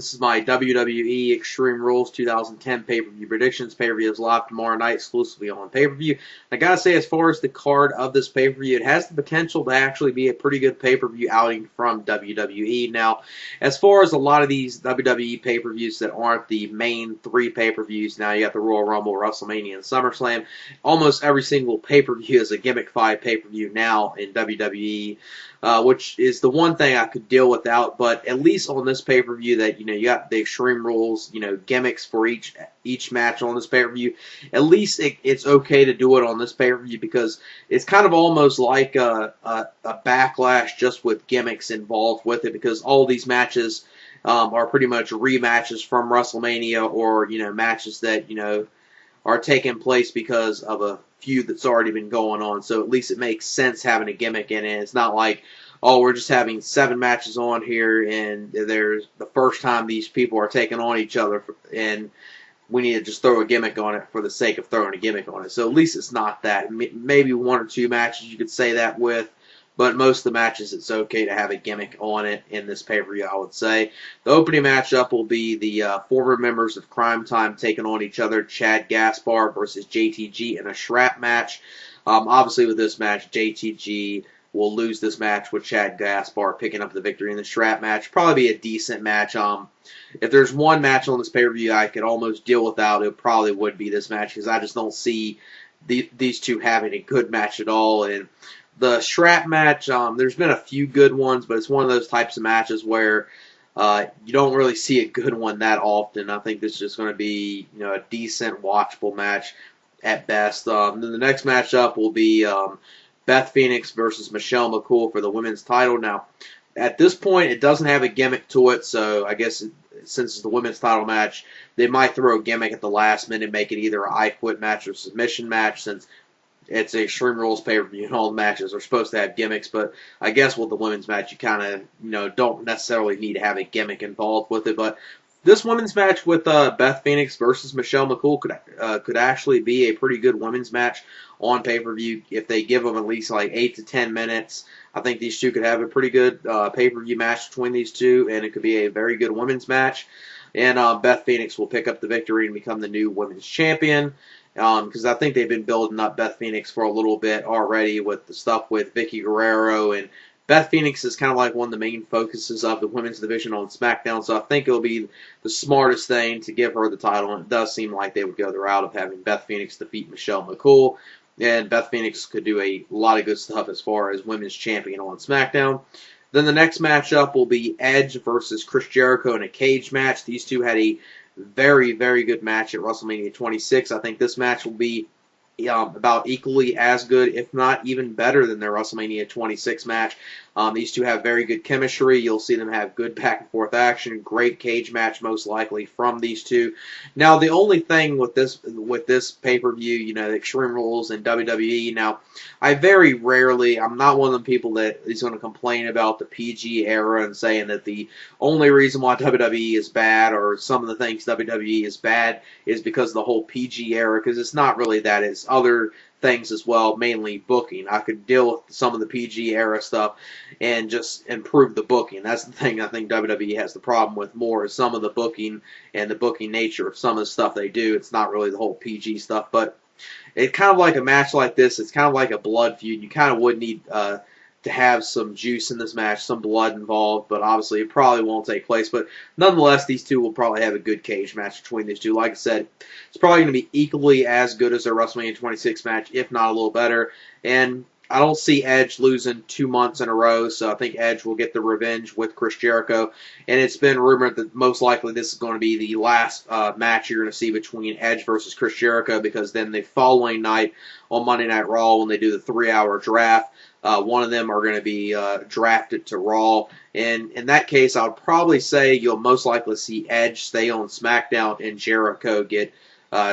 This is my WWE Extreme Rules 2010 pay-per-view predictions. Pay-per-view is live tomorrow night exclusively on pay-per-view. I gotta say, as far as the card of this pay-per-view, it has the potential to actually be a pretty good pay-per-view outing from WWE. Now, as far as a lot of these WWE pay-per-views that aren't the main three pay-per-views, now you got the Royal Rumble, WrestleMania, and SummerSlam. Almost every single pay-per-view is a gimmick-fied pay-per-view now in WWE. Which is the one thing I could deal without, but at least on this pay-per-view that, you got the Extreme Rules, gimmicks for each match on this pay-per-view. At least it's okay to do it on this pay-per-view because it's kind of almost like a backlash just with gimmicks involved with it, because all these matches are pretty much rematches from WrestleMania, or, matches that, are taking place because of a feud that's already been going on. So at least it makes sense having a gimmick in it. It's not like, oh, we're just having 7 matches on here and there's the first time these people are taking on each other and we need to just throw a gimmick on it for the sake of throwing a gimmick on it. So at least it's not that. Maybe 1 or 2 matches you could say that with, but most of the matches it's okay to have a gimmick on it in this pay-per-view, I would say. The opening matchup will be the former members of Crime Time taking on each other, Shad Gaspard versus JTG in a strap match. Obviously with this match, JTG will lose this match with Shad Gaspard picking up the victory in the strap match. Probably be a decent match. If there's one match on this pay-per-view I could almost deal without, it probably would be this match, because I just don't see these two having a good match at all. And the strap match, there's been a few good ones, but it's one of those types of matches where you don't really see a good one that often. I think this is just going to be a decent, watchable match at best. Then the next matchup will be Beth Phoenix versus Michelle McCool for the women's title. Now, at this point, it doesn't have a gimmick to it, so I guess since it's the women's title match, they might throw a gimmick at the last minute, make it either a I Quit match or submission match, since it's a Extreme Rules pay-per-view and all the matches are supposed to have gimmicks. But I guess with the women's match, you kind of, don't necessarily need to have a gimmick involved with it. But this women's match with Beth Phoenix versus Michelle McCool could actually be a pretty good women's match on pay-per-view if they give them at least like 8 to 10 minutes. I think these two could have a pretty good pay-per-view match between these two, and it could be a very good women's match. And Beth Phoenix will pick up the victory and become the new women's champion. Because I think they've been building up Beth Phoenix for a little bit already with the stuff with Vicky Guerrero, and Beth Phoenix is kind of like one of the main focuses of the women's division on SmackDown, so I think it'll be the smartest thing to give her the title, and it does seem like they would go the route of having Beth Phoenix defeat Michelle McCool, and Beth Phoenix could do a lot of good stuff as far as women's champion on SmackDown. Then the next matchup will be Edge versus Chris Jericho in a cage match. These two had a very, very good match at WrestleMania 26. I think this match will be about equally as good, if not even better than their WrestleMania 26 match. These two have very good chemistry. You'll see them have good back-and-forth action. Great cage match, most likely, from these two. Now, the only thing with this pay-per-view, the Extreme Rules and WWE, now, I'm not one of the people that is going to complain about the PG era and saying that the only reason why WWE is bad, or some of the things WWE is bad, is because of the whole PG era, because it's not really that. It's other things as well, mainly booking. I could deal with some of the PG era stuff and just improve the booking. That's the thing I think WWE has the problem with more, is some of the booking and the booking nature of some of the stuff they do. It's not really the whole PG stuff, but it's kind of like a match like this. It's kind of like a blood feud. You kind of would need to have some juice in this match, some blood involved, but obviously it probably won't take place. But nonetheless, these two will probably have a good cage match between these two. Like I said, it's probably going to be equally as good as their WrestleMania 26 match, if not a little better. And I don't see Edge losing 2 months in a row, so I think Edge will get the revenge with Chris Jericho. And it's been rumored that most likely this is going to be the last match you're going to see between Edge versus Chris Jericho, because then the following night on Monday Night Raw, when they do the 3-hour draft, one of them are going to be drafted to Raw. And in that case, I would probably say you'll most likely see Edge stay on SmackDown and Jericho get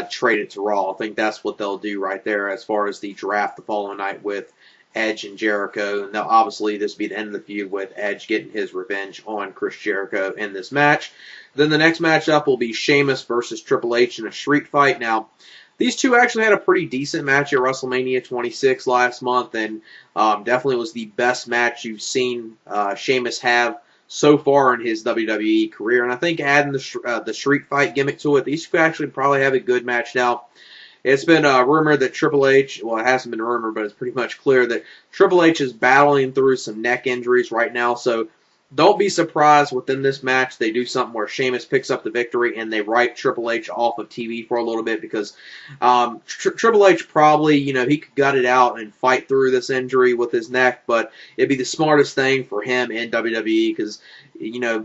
traded to Raw. I think that's what they'll do right there as far as the draft the following night with Edge and Jericho. Now, obviously, this will be the end of the feud with Edge getting his revenge on Chris Jericho in this match. Then the next matchup will be Sheamus versus Triple H in a street fight. Now, these two actually had a pretty decent match at WrestleMania 26 last month, and definitely was the best match you've seen Sheamus have so far in his WWE career. And I think adding the street fight gimmick to it, these could actually probably have a good match. Now, it's been rumored that Triple H, well, it hasn't been rumored, but it's pretty much clear that Triple H is battling through some neck injuries right now. So don't be surprised within this match they do something where Sheamus picks up the victory and they write Triple H off of TV for a little bit, because Triple H probably, he could gut it out and fight through this injury with his neck, but it'd be the smartest thing for him in WWE, because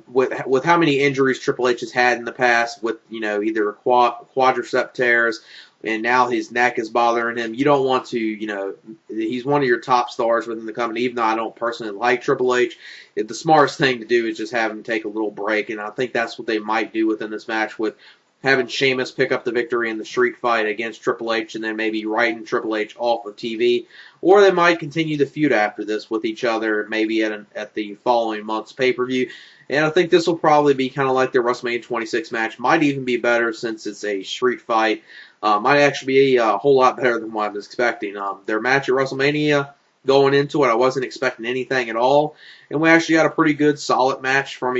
with how many injuries Triple H has had in the past, with either quadricep tears, and now his neck is bothering him. You don't want to, he's one of your top stars within the company, even though I don't personally like Triple H. The smartest thing to do is just have him take a little break, and I think that's what they might do within this match, with having Sheamus pick up the victory in the street fight against Triple H, and then maybe writing Triple H off of TV. Or they might continue the feud after this with each other, maybe at the following month's pay-per-view. And I think this will probably be kind of like their WrestleMania 26 match. Might even be better since it's a street fight. Might actually be a whole lot better than what I was expecting. Their match at WrestleMania, going into it, I wasn't expecting anything at all. And we actually got a pretty good, solid match from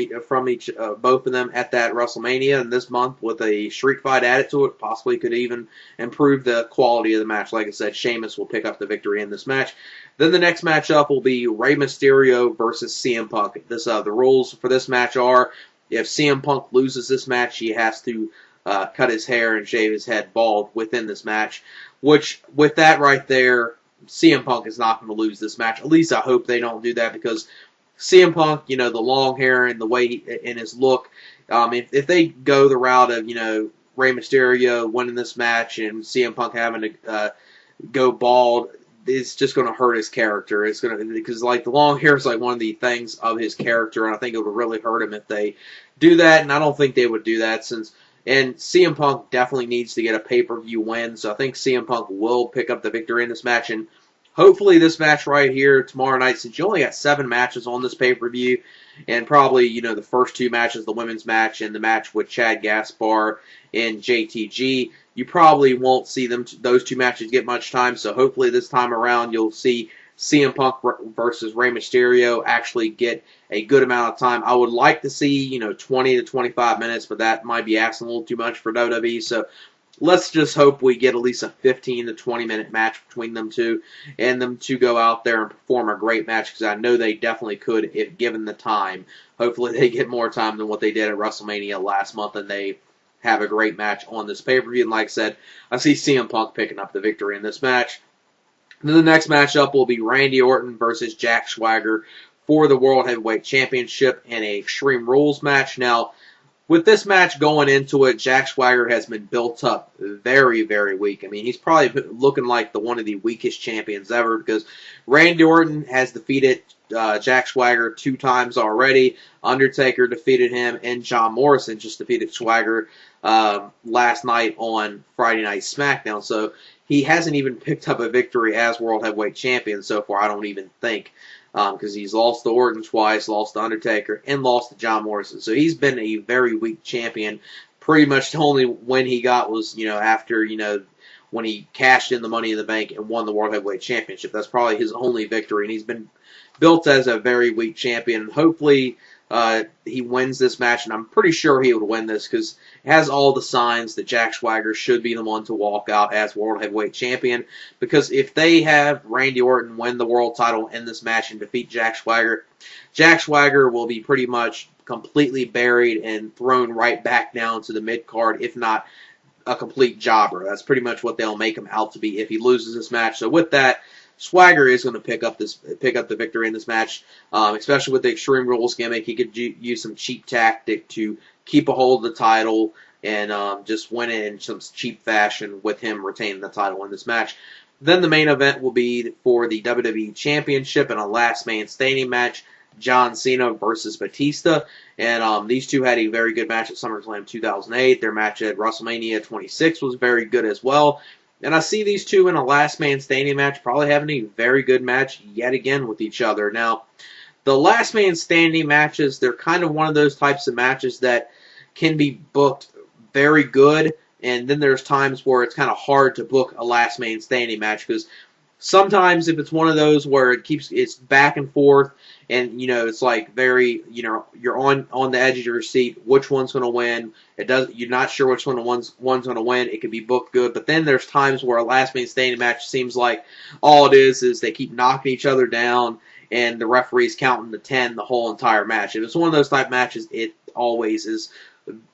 both of them at that WrestleMania. And this month, with a street fight added to it, possibly could even improve the quality of the match. Like I said, Sheamus will pick up the victory in this match. Then the next matchup will be Rey Mysterio versus CM Punk. The rules for this match are, if CM Punk loses this match, he has to cut his hair and shave his head bald within this match. Which, with that right there, CM Punk is not going to lose this match. At least I hope they don't do that, because CM Punk, the long hair and the way in his look, if they go the route of, Rey Mysterio winning this match and CM Punk having to go bald, it's just going to hurt his character. It's going to, because the long hair is one of the things of his character, and I think it would really hurt him if they do that. And I don't think they would do that, and CM Punk definitely needs to get a pay-per-view win, so I think CM Punk will pick up the victory in this match. And hopefully this match right here tomorrow night, since you only got 7 matches on this pay-per-view, and probably, the first 2 matches, the women's match and the match with Shad, Gaspard and JTG, you probably won't see those 2 matches get much time. So hopefully this time around you'll see CM Punk versus Rey Mysterio actually get a good amount of time. I would like to see, 20 to 25 minutes, but that might be asking a little too much for WWE. So let's just hope we get at least a 15 to 20 minute match between them two, and them two go out there and perform a great match, because I know they definitely could if given the time. Hopefully they get more time than what they did at WrestleMania last month, and they have a great match on this pay-per-view. And like I said, I see CM Punk picking up the victory in this match. And then the next matchup will be Randy Orton versus Jack Swagger for the World Heavyweight Championship in a Extreme Rules match. Now, with this match going into it, Jack Swagger has been built up very, very weak. I mean, he's probably looking like one of the weakest champions ever, because Randy Orton has defeated Jack Swagger 2 times already. Undertaker defeated him, and John Morrison just defeated Swagger last night on Friday Night SmackDown. So he hasn't even picked up a victory as World Heavyweight Champion so far, I don't even think. Because he's lost to Orton twice, lost to Undertaker, and lost to John Morrison. So he's been a very weak champion. Pretty much the only win he got was, after, when he cashed in the Money in the Bank and won the World Heavyweight Championship. That's probably his only victory, and he's been built as a very weak champion. Hopefully he wins this match, and I'm pretty sure he would win this, because it has all the signs that Jack Swagger should be the one to walk out as World Heavyweight Champion. Because if they have Randy Orton win the world title in this match and defeat Jack Swagger will be pretty much completely buried and thrown right back down to the mid-card, if not a complete jobber. That's pretty much what they'll make him out to be if he loses this match. So with that, Swagger is going to pick up the victory in this match, especially with the Extreme Rules gimmick. He could use some cheap tactic to keep a hold of the title and just win it in some cheap fashion with him retaining the title in this match. Then the main event will be for the WWE Championship in a last man standing match, John Cena versus Batista. And these two had a very good match at SummerSlam 2008. Their match at WrestleMania 26 was very good as well. And I see these two in a last man standing match probably having a very good match yet again with each other. Now, the last man standing matches, they're kind of one of those types of matches that can be booked very good, and then there's times where it's kind of hard to book a last man standing match, because sometimes if it's one of those where it's back and forth, and it's like very, you're on the edge of your seat, which one's going to win. You're not sure which one's going to win. It could be booked good, but then there's times where a last man standing match seems like all it is they keep knocking each other down, and the referee's counting to 10 the whole entire match. If it's one of those type matches, it always is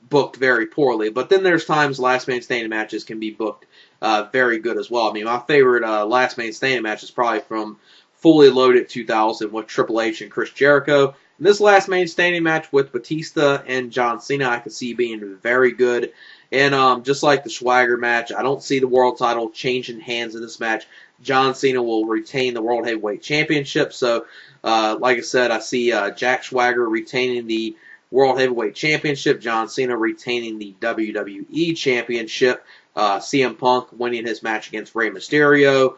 booked very poorly. But then there's times last man standing matches can be booked very good as well. I mean, my favorite last man standing match is probably from Fully Loaded 2000 with Triple H and Chris Jericho. And this last man standing match with Batista and John Cena, I could see being very good. And just like the Swagger match, I don't see the world title changing hands in this match. John Cena will retain the World Heavyweight Championship. So, like I said, I see Jack Swagger retaining the World Heavyweight Championship, John Cena retaining the WWE Championship, CM Punk winning his match against Rey Mysterio,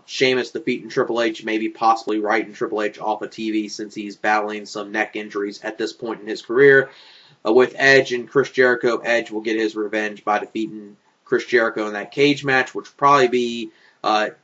Sheamus defeating Triple H, maybe possibly writing Triple H off of TV since he's battling some neck injuries at this point in his career. With Edge and Chris Jericho, Edge will get his revenge by defeating Chris Jericho in that cage match, which will probably be,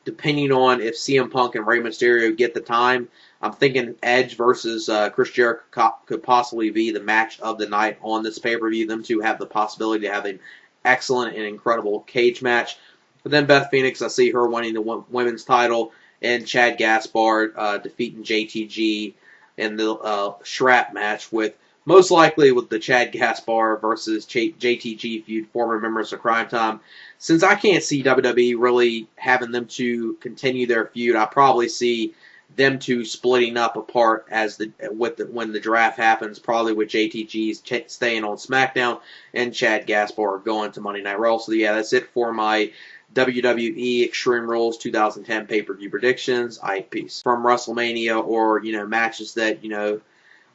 depending on if CM Punk and Rey Mysterio get the time, I'm thinking Edge versus Chris Jericho could possibly be the match of the night on this pay-per-view. Them two have the possibility to have an excellent and incredible cage match. But then Beth Phoenix, I see her winning the women's title, and Chad Gaspard defeating JTG in the strap match, with most likely with the Chad Gaspard versus JTG feud, former members of Crime Time. Since I can't see WWE really having them to continue their feud, I probably see them two splitting up apart when the draft happens, probably with JTG staying on SmackDown and Chad Gaspard going to Monday Night Raw. So yeah, that's it for my WWE Extreme Rules 2010 pay-per-view predictions. Peace. From WrestleMania, or matches that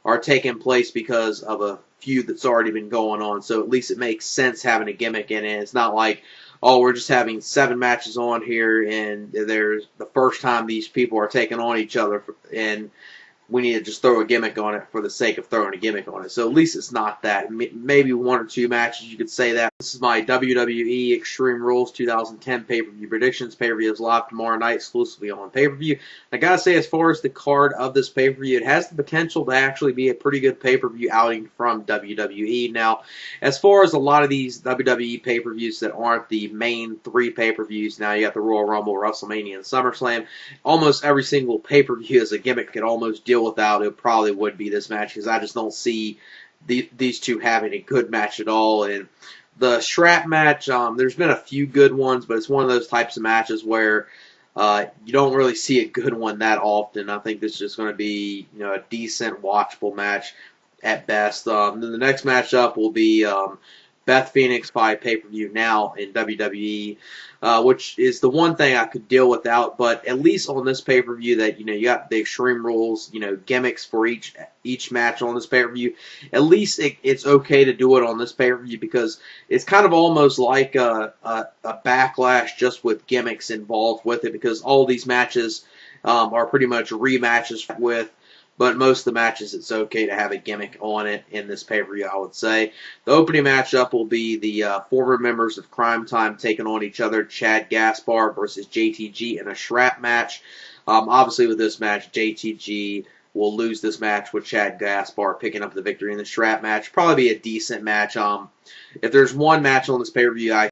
are taking place because of a feud that's already been going on. So at least it makes sense having a gimmick in it. It's not like, oh, we're just having 7 matches on here, and there's the first time these people are taking on each other, and we need to just throw a gimmick on it for the sake of throwing a gimmick on it. So at least it's not that. Maybe 1 or 2 matches you could say that. This is my WWE Extreme Rules 2010 pay-per-view predictions. Pay-per-view is live tomorrow night exclusively on pay-per-view. I gotta say, as far as the card of this pay-per-view, it has the potential to actually be a pretty good pay-per-view outing from WWE. Now, as far as a lot of these WWE pay-per-views that aren't the main 3 pay-per-views, now you got the Royal Rumble, WrestleMania, and SummerSlam, almost every single pay-per-view as a gimmick could almost deal without. It probably would be this match, because I just don't see these two having a good match at all. And the strap match, there's been a few good ones, but it's one of those types of matches where you don't really see a good one that often. I think this is just going to be a decent, watchable match at best. Then the next matchup will be Beth Phoenix by pay-per-view now in WWE, which is the one thing I could deal without. But at least on this pay-per-view, that you got the Extreme Rules, gimmicks for each match on this pay-per-view. At least it's okay to do it on this pay-per-view, because it's kind of almost like a Backlash, just with gimmicks involved with it, because all these matches are pretty much rematches but most of the matches, it's okay to have a gimmick on it in this pay-per-view, I would say. The opening matchup will be the former members of Crime Time taking on each other, Chad Gaspard versus JTG in a strap match. Obviously, with this match, JTG will lose this match, with Chad Gaspard picking up the victory in the strap match. Probably be a decent match. If there's one match on this pay-per-view I